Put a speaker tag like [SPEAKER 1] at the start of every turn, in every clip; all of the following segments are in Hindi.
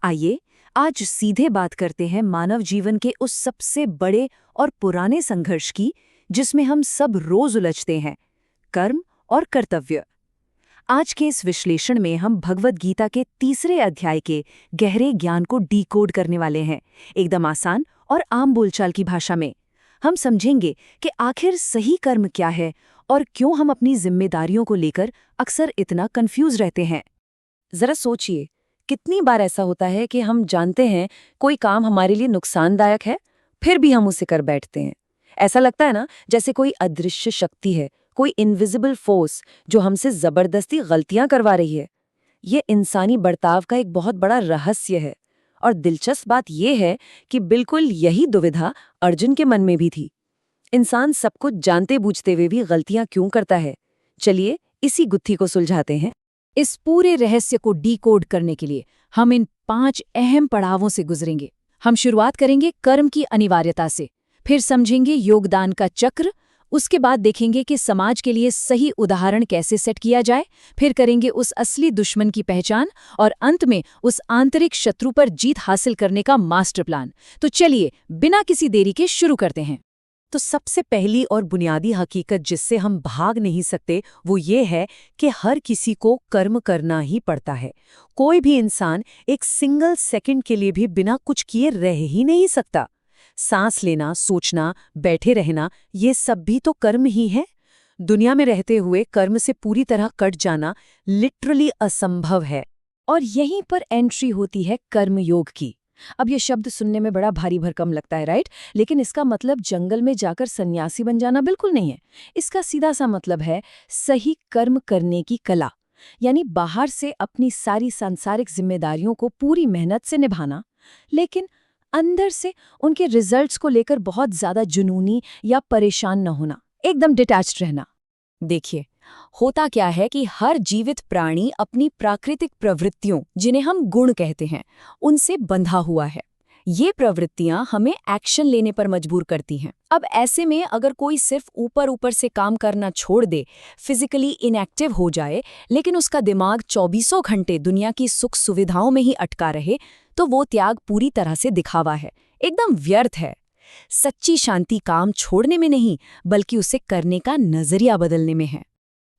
[SPEAKER 1] आइए आज सीधे बात करते हैं मानव जीवन के उस सबसे बड़े और पुराने संघर्ष की जिसमें हम सब रोज उलझते हैं, कर्म और कर्तव्य। आज के इस विश्लेषण में हम भगवद गीता के तीसरे अध्याय के गहरे ज्ञान को डीकोड करने वाले हैं, एकदम आसान और आम बोलचाल की भाषा में। हम समझेंगे कि आखिर सही कर्म क्या है और क्यों हम अपनी जिम्मेदारियों को लेकर अक्सर इतना कंफ्यूज रहते हैं।
[SPEAKER 2] जरा सोचिए, कितनी बार ऐसा होता है कि हम जानते हैं कोई काम हमारे लिए नुकसानदायक है, फिर भी हम उसे कर बैठते हैं। ऐसा लगता है ना, जैसे कोई अदृश्य शक्ति है, कोई इनविजिबल फोर्स जो हमसे जबरदस्ती गलतियां करवा रही है। ये इंसानी बर्ताव का एक बहुत बड़ा रहस्य है। और दिलचस्प बात यह है कि बिल्कुल यही दुविधा अर्जुन के मन में भी थी। इंसान सब कुछ जानते बूझते हुए भी गलतियां क्यों करता है? चलिए इसी गुत्थी को सुलझाते हैं।
[SPEAKER 1] इस पूरे रहस्य को डीकोड करने के लिए हम इन 5 अहम पड़ावों से गुजरेंगे। हम शुरुआत करेंगे कर्म की अनिवार्यता से, फिर समझेंगे योगदान का चक्र, उसके बाद देखेंगे कि समाज के लिए सही उदाहरण कैसे सेट किया जाए, फिर करेंगे उस असली दुश्मन की पहचान और अंत में उस आंतरिक शत्रु पर जीत हासिल करने का मास्टर प्लान। तो चलिए बिना किसी देरी के शुरू करते हैं।
[SPEAKER 2] तो सबसे पहली और बुनियादी हकीकत जिससे हम भाग नहीं सकते वो ये है कि हर किसी को कर्म करना ही पड़ता है। कोई भी इंसान एक सिंगल सेकंड के लिए भी बिना कुछ किए रह ही नहीं सकता। सांस लेना, सोचना, बैठे रहना, ये सब भी तो कर्म ही है। दुनिया में रहते हुए कर्म से पूरी तरह कट जाना लिटरली असंभव है।
[SPEAKER 1] और यहीं पर एंट्री होती है कर्मयोग की। अब ये शब्द सुनने में बड़ा भारी भरकम लगता है, राइट? लेकिन इसका मतलब जंगल में जाकर सन्यासी बन जाना बिल्कुल नहीं है। इसका सीधा सा मतलब है सही कर्म करने की कला, यानी बाहर से अपनी सारी सांसारिक जिम्मेदारियों को पूरी मेहनत से निभाना, लेकिन अंदर से उनके रिजल्ट्स को लेकर बहुत ज्यादा जुनूनी या परेशान न होना, एकदम डिटैच्ड रहना। देखिए, होता क्या है कि हर जीवित प्राणी अपनी प्राकृतिक प्रवृत्तियों, जिन्हें हम गुण कहते हैं, उनसे बंधा हुआ है। ये प्रवृत्तियां हमें एक्शन लेने पर मजबूर करती हैं। अब ऐसे में अगर कोई सिर्फ ऊपर ऊपर से काम करना छोड़ दे, फिजिकली इनएक्टिव हो जाए, लेकिन उसका दिमाग 24 घंटे दुनिया की सुख सुविधाओं में ही अटका रहे, तो वो त्याग पूरी तरह से दिखावा है, एकदम व्यर्थ है। सच्ची शांति काम छोड़ने में नहीं, बल्कि उसे करने का नजरिया बदलने में है।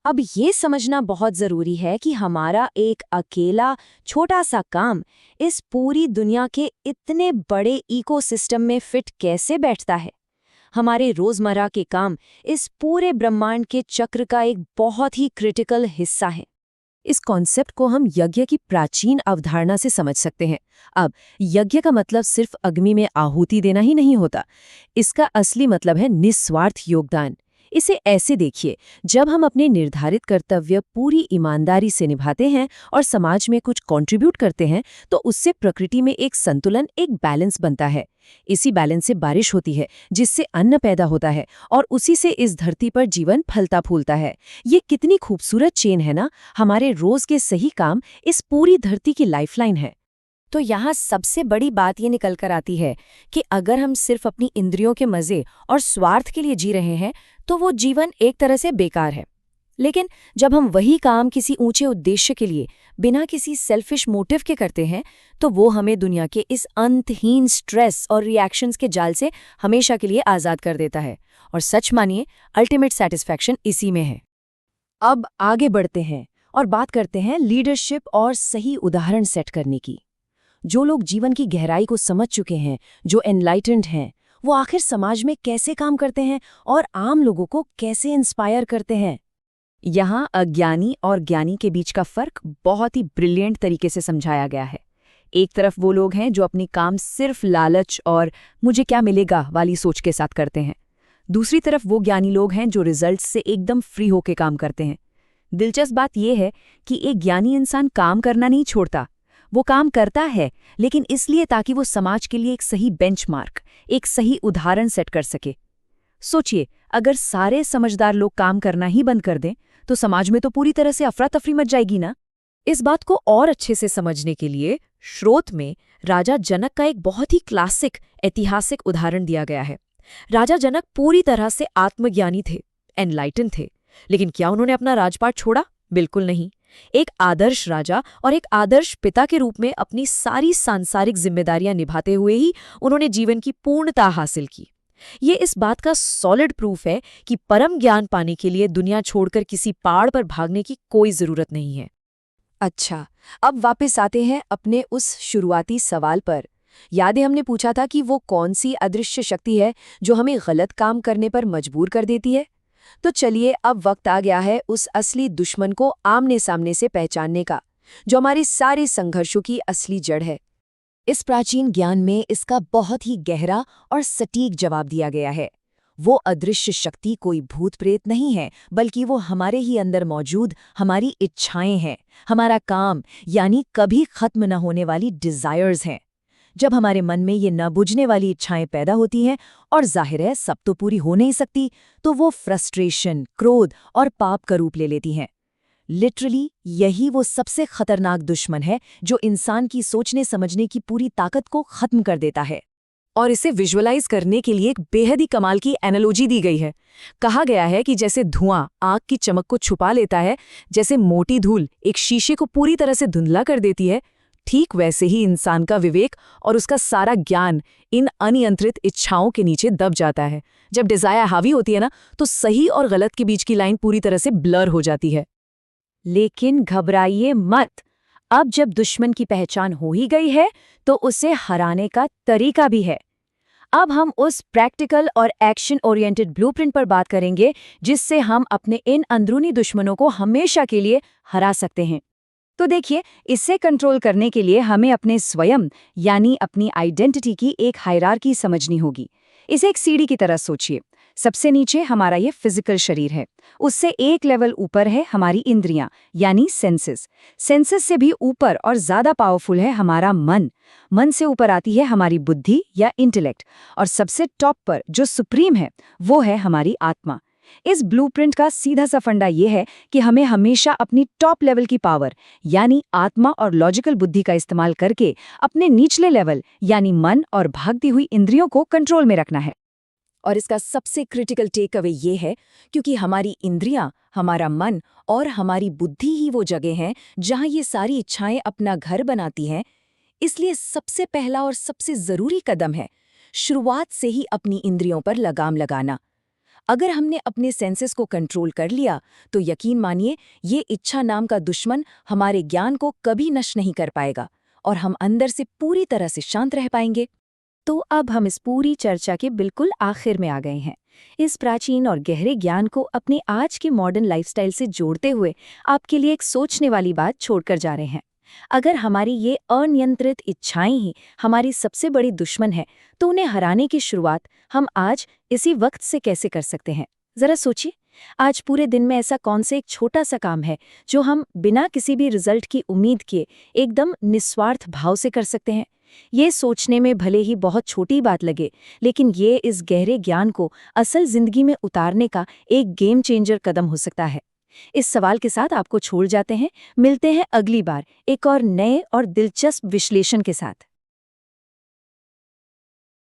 [SPEAKER 1] अब ये समझना बहुत जरूरी है कि हमारा एक अकेला छोटा सा काम इस पूरी दुनिया के इतने बड़े इकोसिस्टम में फिट कैसे बैठता है। हमारे रोजमर्रा के काम इस पूरे ब्रह्मांड के चक्र का एक बहुत ही क्रिटिकल हिस्सा है।
[SPEAKER 2] इस कॉन्सेप्ट को हम यज्ञ की प्राचीन अवधारणा से समझ सकते हैं। अब यज्ञ का मतलब सिर्फ अग्नि में आहुति देना ही नहीं होता। इसका असली मतलब है निस्वार्थ योगदान। इसे ऐसे देखिए, जब हम अपने निर्धारित कर्तव्य पूरी ईमानदारी से निभाते हैं और समाज में कुछ कंट्रीब्यूट करते हैं, तो उससे प्रकृति में एक संतुलन, एक बैलेंस बनता है। इसी बैलेंस से बारिश होती है, जिससे अन्न पैदा होता है और उसी से इस धरती पर जीवन फलता फूलता है। ये कितनी खूबसूरत चेन है ना। हमारे रोज के सही काम इस पूरी धरती की लाइफलाइन है।
[SPEAKER 1] तो यहाँ सबसे बड़ी बात ये निकल कर आती है कि अगर हम सिर्फ अपनी इंद्रियों के मजे और स्वार्थ के लिए जी रहे हैं, तो वो जीवन एक तरह से बेकार है। लेकिन जब हम वही काम किसी ऊंचे उद्देश्य के लिए, बिना किसी सेल्फिश मोटिव के करते हैं, तो वो हमें दुनिया के इस अंतहीन स्ट्रेस और रिएक्शंस के जाल से हमेशा के लिए आज़ाद कर देता है। और सच मानिए, अल्टीमेट सेटिस्फैक्शन इसी में है।
[SPEAKER 2] अब आगे बढ़ते हैं और बात करते हैं लीडरशिप और सही उदाहरण सेट करने की। जो लोग जीवन की गहराई को समझ चुके हैं, जो एनलाइटेंड हैं, वो आखिर समाज में कैसे काम करते हैं और आम लोगों को कैसे इंस्पायर करते हैं। यहाँ अज्ञानी और ज्ञानी के बीच का फर्क बहुत ही ब्रिलियंट तरीके से समझाया गया है। एक तरफ वो लोग हैं जो अपनी काम सिर्फ लालच और मुझे क्या मिलेगा वाली सोच के साथ करते हैं। दूसरी तरफ वो ज्ञानी लोग हैं जो रिजल्ट से एकदम फ्री होके काम करते हैं। दिलचस्प बात यह है कि एक ज्ञानी इंसान काम करना नहीं छोड़ता। वो काम करता है, लेकिन इसलिए ताकि वो समाज के लिए एक सही बेंचमार्क, एक सही उदाहरण सेट कर सके। सोचिए, अगर सारे समझदार लोग काम करना ही बंद कर दें, तो समाज में तो पूरी तरह से अफरा तफरी मच जाएगी ना। इस बात को और अच्छे से समझने के लिए श्रोत में राजा जनक का एक बहुत ही क्लासिक ऐतिहासिक उदाहरण दिया गया है। राजा जनक पूरी तरह से आत्मज्ञानी थे, एनलाइटन थे, लेकिन क्या उन्होंने अपना राजपाट छोड़ा? बिल्कुल नहीं। एक आदर्श राजा और एक आदर्श पिता के रूप में अपनी सारी सांसारिक जिम्मेदारियां निभाते हुए ही उन्होंने जीवन की पूर्णता हासिल की। ये इस बात का सॉलिड प्रूफ है कि परम ज्ञान पाने के लिए दुनिया छोड़कर किसी पहाड़ पर भागने की कोई जरूरत नहीं है।
[SPEAKER 1] अच्छा, अब वापस आते हैं अपने उस शुरुआती सवाल पर। याद है हमने पूछा था कि वो कौन सी अदृश्य शक्ति है जो हमें गलत काम करने पर मजबूर कर देती है। तो चलिए अब वक्त आ गया है उस असली दुश्मन को आमने सामने से पहचानने का, जो हमारे सारे संघर्षों की असली जड़ है।
[SPEAKER 2] इस प्राचीन ज्ञान में इसका बहुत ही गहरा और सटीक जवाब दिया गया है। वो अदृश्य शक्ति कोई भूत प्रेत नहीं है, बल्कि वो हमारे ही अंदर मौजूद हमारी इच्छाएं हैं, हमारा काम, यानी कभी खत्म न होने वाली डिजायर्स हैं। जब हमारे मन में ये न बुझने वाली इच्छाएं पैदा होती हैं, और जाहिर है सब तो पूरी हो नहीं सकती, तो वो फ्रस्ट्रेशन, क्रोध और पाप का रूप ले लेती हैं। लिटरली यही वो सबसे खतरनाक दुश्मन है जो इंसान की सोचने समझने की पूरी ताकत को खत्म कर देता है। और इसे विजुअलाइज करने के लिए एक बेहद ही कमाल की एनालॉजी दी गई है। कहा गया है कि जैसे धुआं आग की चमक को छुपा लेता है, जैसे मोटी धूल एक शीशे को पूरी तरह से धुंधला कर देती है, ठीक वैसे ही इंसान का विवेक और उसका सारा ज्ञान इन अनियंत्रित इच्छाओं के नीचे दब जाता है। जब डिजायर हावी होती है ना, तो सही और गलत के बीच की लाइन पूरी तरह से ब्लर हो जाती है। लेकिन घबराइए मत, अब जब दुश्मन की पहचान हो ही गई है, तो उसे हराने का तरीका भी है। अब हम उस प्रैक्टिकल और एक्शन ओरिएंटेड ब्लूप्रिंट पर बात करेंगे, जिससे हम अपने इन अंदरूनी दुश्मनों को हमेशा के लिए हरा सकते हैं। तो देखिए, इसे कंट्रोल करने के लिए हमें अपने स्वयं यानी अपनी आइडेंटिटी की एक हायरार्की समझनी होगी। इसे एक सीढ़ी की तरह सोचिए। सबसे नीचे हमारा ये फिजिकल शरीर है, उससे एक लेवल ऊपर है हमारी इंद्रियां यानी सेंसेस। सेंसेस से भी ऊपर और ज्यादा पावरफुल है हमारा मन। मन से ऊपर आती है हमारी बुद्धि या इंटेलेक्ट, और सबसे टॉप पर जो सुप्रीम है वो है हमारी आत्मा। इस ब्लूप्रिंट का सीधा सा फंडा ये है कि हमें हमेशा अपनी टॉप लेवल की पावर यानी आत्मा और लॉजिकल बुद्धि का इस्तेमाल करके अपने निचले लेवल यानी मन और भागती हुई इंद्रियों को कंट्रोल में रखना है। और इसका सबसे क्रिटिकल टेक अवे ये है, क्योंकि हमारी इंद्रियां, हमारा मन और हमारी बुद्धि ही वो जगह हैं जहां ये सारी इच्छाएं अपना घर बनाती हैं, इसलिए सबसे पहला और सबसे जरूरी कदम है शुरुआत से ही अपनी इंद्रियों पर लगाम लगाना। अगर हमने अपने सेंसेस को कंट्रोल कर लिया, तो यकीन मानिए ये इच्छा नाम का दुश्मन हमारे ज्ञान को कभी नष्ट नहीं कर पाएगा और हम अंदर से पूरी तरह से शांत रह पाएंगे। तो अब हम इस पूरी चर्चा के बिल्कुल आखिर में आ गए हैं। इस प्राचीन और गहरे ज्ञान को अपने आज के मॉडर्न लाइफस्टाइल से जोड़ते हुए आपके लिए एक सोचने वाली बात छोड़कर जा रहे हैं। अगर हमारी ये अनियंत्रित इच्छाएं ही हमारी सबसे बड़ी दुश्मन है, तो उन्हें हराने की शुरुआत हम आज इसी वक्त से कैसे कर सकते हैं? जरा सोचिए, आज पूरे दिन में ऐसा कौन से एक छोटा सा काम है जो हम बिना किसी भी रिजल्ट की उम्मीद किए एकदम निस्वार्थ भाव से कर सकते हैं? ये सोचने में भले ही बहुत छोटी बात लगे, लेकिन ये इस गहरे ज्ञान को असल जिंदगी में उतारने का एक गेम चेंजर कदम हो सकता है। इस सवाल के साथ आपको छोड़ जाते हैं। मिलते हैं अगली बार एक और नए और दिलचस्प विश्लेषण के साथ।